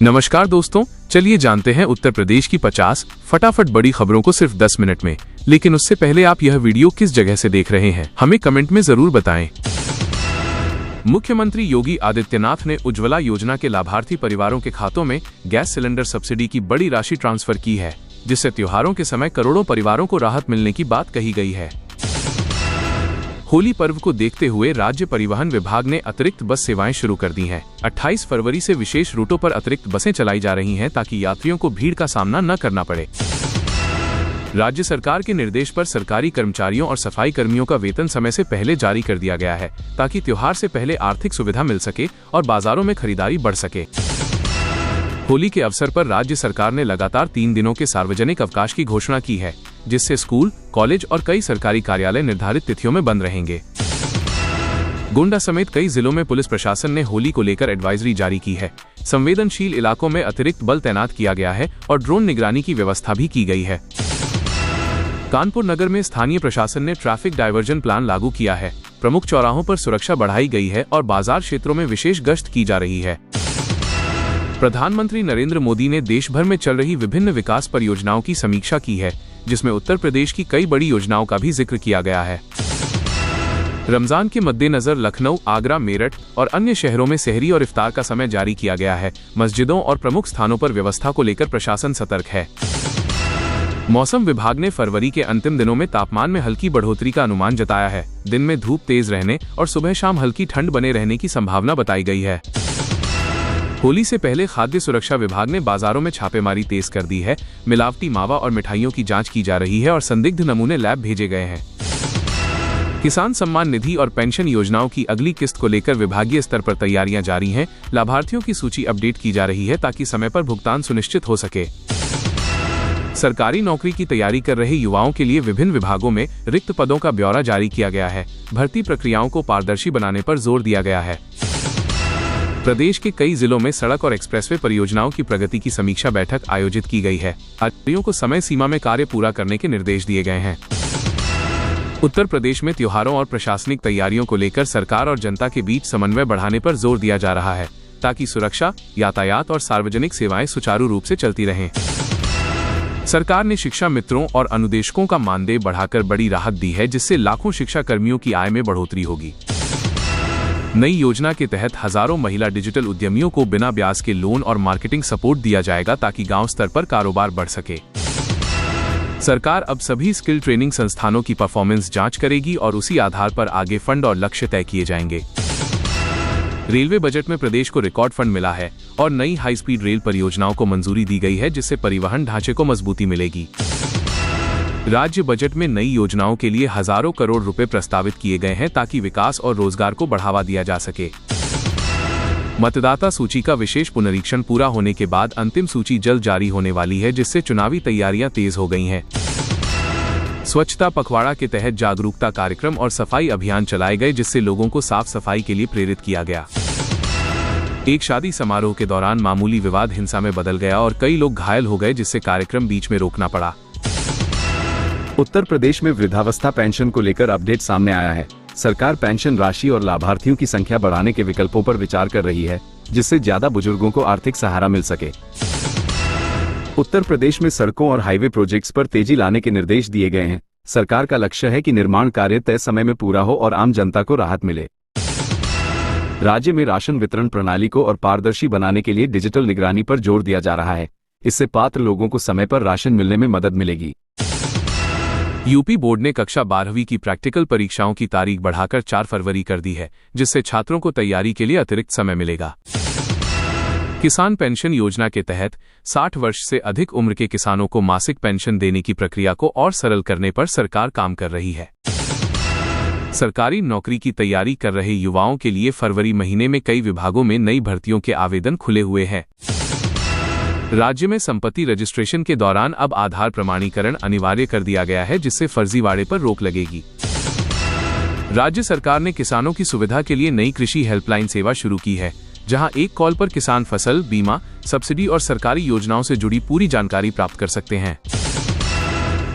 नमस्कार दोस्तों, चलिए जानते हैं उत्तर प्रदेश की 50 फटाफट बड़ी खबरों को सिर्फ 10 मिनट में। लेकिन उससे पहले आप यह वीडियो किस जगह से देख रहे हैं हमें कमेंट में जरूर बताएं। मुख्यमंत्री योगी आदित्यनाथ ने उज्ज्वला योजना के लाभार्थी परिवारों के खातों में गैस सिलेंडर सब्सिडी की बड़ी राशि ट्रांसफर की है, जिससे त्योहारों के समय करोड़ों परिवारों को राहत मिलने की बात कही गई है। होली पर्व को देखते हुए राज्य परिवहन विभाग ने अतिरिक्त बस सेवाएं शुरू कर दी हैं। 28 फरवरी से विशेष रूटों पर अतिरिक्त बसें चलाई जा रही हैं ताकि यात्रियों को भीड़ का सामना न करना पड़े। राज्य सरकार के निर्देश पर सरकारी कर्मचारियों और सफाई कर्मियों का वेतन समय से पहले जारी कर दिया गया है, ताकि त्योहार से पहले आर्थिक सुविधा मिल सके और बाजारों में खरीदारी बढ़ सके। होली के अवसर पर राज्य सरकार ने लगातार 3 दिनों के सार्वजनिक अवकाश की घोषणा की है, जिससे स्कूल, कॉलेज और कई सरकारी कार्यालय निर्धारित तिथियों में बंद रहेंगे। गोंडा समेत कई जिलों में पुलिस प्रशासन ने होली को लेकर एडवाइजरी जारी की है। संवेदनशील इलाकों में अतिरिक्त बल तैनात किया गया है और ड्रोन निगरानी की व्यवस्था भी की गई है। कानपुर नगर में स्थानीय प्रशासन ने ट्रैफिक डायवर्जन प्लान लागू किया है। प्रमुख चौराहों पर सुरक्षा बढ़ाई गई है और बाजार क्षेत्रों में विशेष गश्त की जा रही है। प्रधानमंत्री नरेंद्र मोदी ने देश भर में चल रही विभिन्न विकास परियोजनाओं की समीक्षा की है, जिसमें उत्तर प्रदेश की कई बड़ी योजनाओं का भी जिक्र किया गया है। रमजान के मद्देनजर लखनऊ, आगरा, मेरठ और अन्य शहरों में सहरी और इफ्तार का समय जारी किया गया है। मस्जिदों और प्रमुख स्थानों पर व्यवस्था को लेकर प्रशासन सतर्क है। मौसम विभाग ने फरवरी के अंतिम दिनों में तापमान में हल्की बढ़ोतरी का अनुमान जताया है। दिन में धूप तेज रहने और सुबह शाम हल्की ठंड बने रहने की संभावना बताई गई है। होली से पहले खाद्य सुरक्षा विभाग ने बाजारों में छापेमारी तेज कर दी है। मिलावटी मावा और मिठाइयों की जांच की जा रही है और संदिग्ध नमूने लैब भेजे गए हैं। किसान सम्मान निधि और पेंशन योजनाओं की अगली किस्त को लेकर विभागीय स्तर पर तैयारियां जारी हैं। लाभार्थियों की सूची अपडेट की जा रही है ताकि समय पर भुगतान सुनिश्चित हो सके। सरकारी नौकरी की तैयारी कर रहे युवाओं के लिए विभिन्न विभागों में रिक्त पदों का ब्यौरा जारी किया गया है। भर्ती प्रक्रियाओं को पारदर्शी बनाने पर जोर दिया गया है। प्रदेश के कई जिलों में सड़क और एक्सप्रेसवे परियोजनाओं की प्रगति की समीक्षा बैठक आयोजित की गई है। अधिकारियों को समय सीमा में कार्य पूरा करने के निर्देश दिए गए हैं। उत्तर प्रदेश में त्योहारों और प्रशासनिक तैयारियों को लेकर सरकार और जनता के बीच समन्वय बढ़ाने पर जोर दिया जा रहा है, ताकि सुरक्षा, यातायात और सार्वजनिक सेवाएं सुचारू रूप से चलती रहें। सरकार ने शिक्षा मित्रों और अनुदेशकों का मानदेय बढ़ाकर बड़ी राहत दी है, जिससे लाखों शिक्षा कर्मियों की आय में बढ़ोतरी होगी। नई योजना के तहत हजारों महिला डिजिटल उद्यमियों को बिना ब्याज के लोन और मार्केटिंग सपोर्ट दिया जाएगा, ताकि गांव स्तर पर कारोबार बढ़ सके। सरकार अब सभी स्किल ट्रेनिंग संस्थानों की परफॉर्मेंस जांच करेगी और उसी आधार पर आगे फंड और लक्ष्य तय किए जाएंगे। रेलवे बजट में प्रदेश को रिकॉर्ड फंड मिला है और नई हाई स्पीड रेल परियोजनाओं को मंजूरी दी गई है, जिससे परिवहन ढांचे को मजबूती मिलेगी। राज्य बजट में नई योजनाओं के लिए हजारों करोड़ रुपए प्रस्तावित किए गए हैं, ताकि विकास और रोजगार को बढ़ावा दिया जा सके। मतदाता सूची का विशेष पुनरीक्षण पूरा होने के बाद अंतिम सूची जल्द जारी होने वाली है, जिससे चुनावी तैयारियां तेज हो गई हैं। स्वच्छता पखवाड़ा के तहत जागरूकता कार्यक्रम और सफाई अभियान चलाए गए, जिससे लोगों को साफ सफाई के लिए प्रेरित किया गया। एक शादी समारोह के दौरान मामूली विवाद हिंसा में बदल गया और कई लोग घायल हो गए, जिससे कार्यक्रम बीच में रोकना पड़ा। उत्तर प्रदेश में वृद्धावस्था पेंशन को लेकर अपडेट सामने आया है। सरकार पेंशन राशि और लाभार्थियों की संख्या बढ़ाने के विकल्पों पर विचार कर रही है, जिससे ज्यादा बुजुर्गों को आर्थिक सहारा मिल सके। उत्तर प्रदेश में सड़कों और हाईवे प्रोजेक्ट्स पर तेजी लाने के निर्देश दिए गए हैं। सरकार का लक्ष्य है कि निर्माण कार्य तय समय में पूरा हो और आम जनता को राहत मिले। राज्य में राशन वितरण प्रणाली को और पारदर्शी बनाने के लिए डिजिटल निगरानी पर जोर दिया जा रहा है। इससे पात्र लोगों को समय पर राशन मिलने में मदद मिलेगी। यूपी बोर्ड ने कक्षा 12वीं की प्रैक्टिकल परीक्षाओं की तारीख बढ़ाकर 4 फरवरी कर दी है, जिससे छात्रों को तैयारी के लिए अतिरिक्त समय मिलेगा। किसान पेंशन योजना के तहत 60 वर्ष से अधिक उम्र के किसानों को मासिक पेंशन देने की प्रक्रिया को और सरल करने पर सरकार काम कर रही है। सरकारी नौकरी की तैयारी कर रहे युवाओं के लिए फरवरी महीने में कई विभागों में नई भर्तियों के आवेदन खुले हुए हैं। राज्य में संपत्ति रजिस्ट्रेशन के दौरान अब आधार प्रमाणीकरण अनिवार्य कर दिया गया है, जिससे फर्जीवाड़े पर रोक लगेगी। राज्य सरकार ने किसानों की सुविधा के लिए नई कृषि हेल्पलाइन सेवा शुरू की है, जहां एक कॉल पर किसान फसल बीमा, सब्सिडी और सरकारी योजनाओं से जुड़ी पूरी जानकारी प्राप्त कर सकते हैं।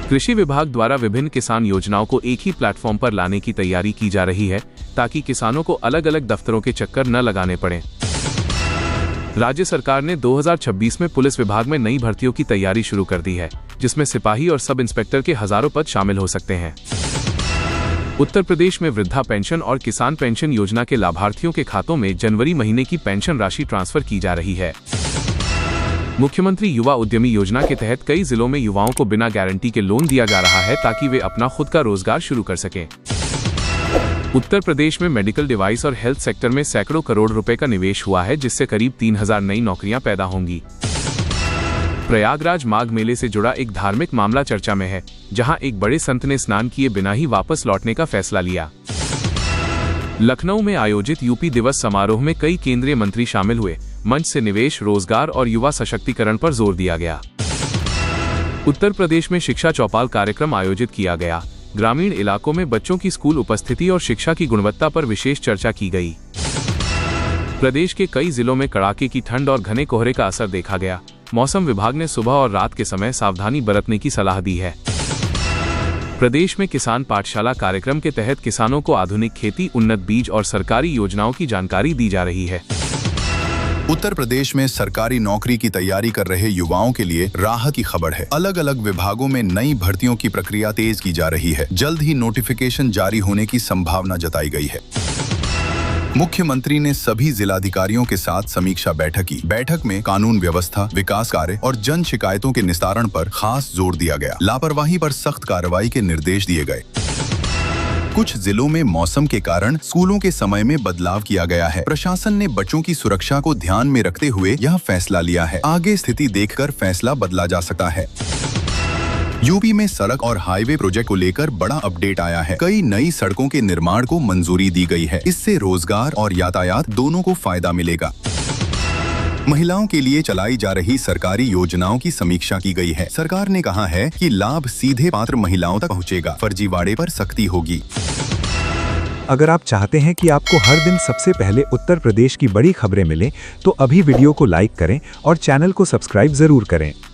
कृषि विभाग द्वारा विभिन्न किसान योजनाओं को एक ही प्लेटफॉर्म पर लाने की तैयारी की जा रही है, ताकि किसानों को अलग अलग दफ्तरों के चक्कर न लगाने पड़े। राज्य सरकार ने 2026 में पुलिस विभाग में नई भर्तियों की तैयारी शुरू कर दी है, जिसमें सिपाही और सब इंस्पेक्टर के हजारों पद शामिल हो सकते हैं। उत्तर प्रदेश में वृद्धा पेंशन और किसान पेंशन योजना के लाभार्थियों के खातों में जनवरी महीने की पेंशन राशि ट्रांसफर की जा रही है। मुख्यमंत्री युवा उद्यमी योजना के तहत कई जिलों में युवाओं को बिना गारंटी के लोन दिया जा रहा है, ताकि वे अपना खुद का रोजगार शुरू कर सकें। उत्तर प्रदेश में मेडिकल डिवाइस और हेल्थ सेक्टर में सैकड़ों करोड़ रुपए का निवेश हुआ है, जिससे करीब 3000 नई नौकरियां पैदा होंगी। प्रयागराज माघ मेले से जुड़ा एक धार्मिक मामला चर्चा में है, जहां एक बड़े संत ने स्नान किए बिना ही वापस लौटने का फैसला लिया। लखनऊ में आयोजित यूपी दिवस समारोह में कई केंद्रीय मंत्री शामिल हुए। मंच से निवेश, रोजगार और युवा सशक्तिकरण पर जोर दिया गया। उत्तर प्रदेश में शिक्षा चौपाल कार्यक्रम आयोजित किया गया। ग्रामीण इलाकों में बच्चों की स्कूल उपस्थिति और शिक्षा की गुणवत्ता पर विशेष चर्चा की गई। प्रदेश के कई जिलों में कड़ाके की ठंड और घने कोहरे का असर देखा गया। मौसम विभाग ने सुबह और रात के समय सावधानी बरतने की सलाह दी है। प्रदेश में किसान पाठशाला कार्यक्रम के तहत किसानों को आधुनिक खेती, उन्नत बीज और सरकारी योजनाओं की जानकारी दी जा रही है। उत्तर प्रदेश में सरकारी नौकरी की तैयारी कर रहे युवाओं के लिए राहत की खबर है। अलग अलग विभागों में नई भर्तियों की प्रक्रिया तेज की जा रही है। जल्द ही नोटिफिकेशन जारी होने की संभावना जताई गई है। मुख्यमंत्री ने सभी जिलाधिकारियों के साथ समीक्षा बैठक की। बैठक में कानून व्यवस्था, विकास कार्य और जन शिकायतों के निस्तारण पर खास जोर दिया गया। लापरवाही पर सख्त कार्रवाई के निर्देश दिए गए। कुछ जिलों में मौसम के कारण स्कूलों के समय में बदलाव किया गया है। प्रशासन ने बच्चों की सुरक्षा को ध्यान में रखते हुए यह फैसला लिया है। आगे स्थिति देखकर फैसला बदला जा सकता है। यूपी में सड़क और हाईवे प्रोजेक्ट को लेकर बड़ा अपडेट आया है। कई नई सड़कों के निर्माण को मंजूरी दी गई है। इससे रोजगार और यातायात दोनों को फायदा मिलेगा। महिलाओं के लिए चलाई जा रही सरकारी योजनाओं की समीक्षा की गई है। सरकार ने कहा है कि लाभ सीधे पात्र महिलाओं तक पहुंचेगा। फर्जीवाड़े पर सख्ती होगी। अगर आप चाहते हैं कि आपको हर दिन सबसे पहले उत्तर प्रदेश की बड़ी खबरें मिलें, तो अभी वीडियो को लाइक करें और चैनल को सब्सक्राइब जरूर करें।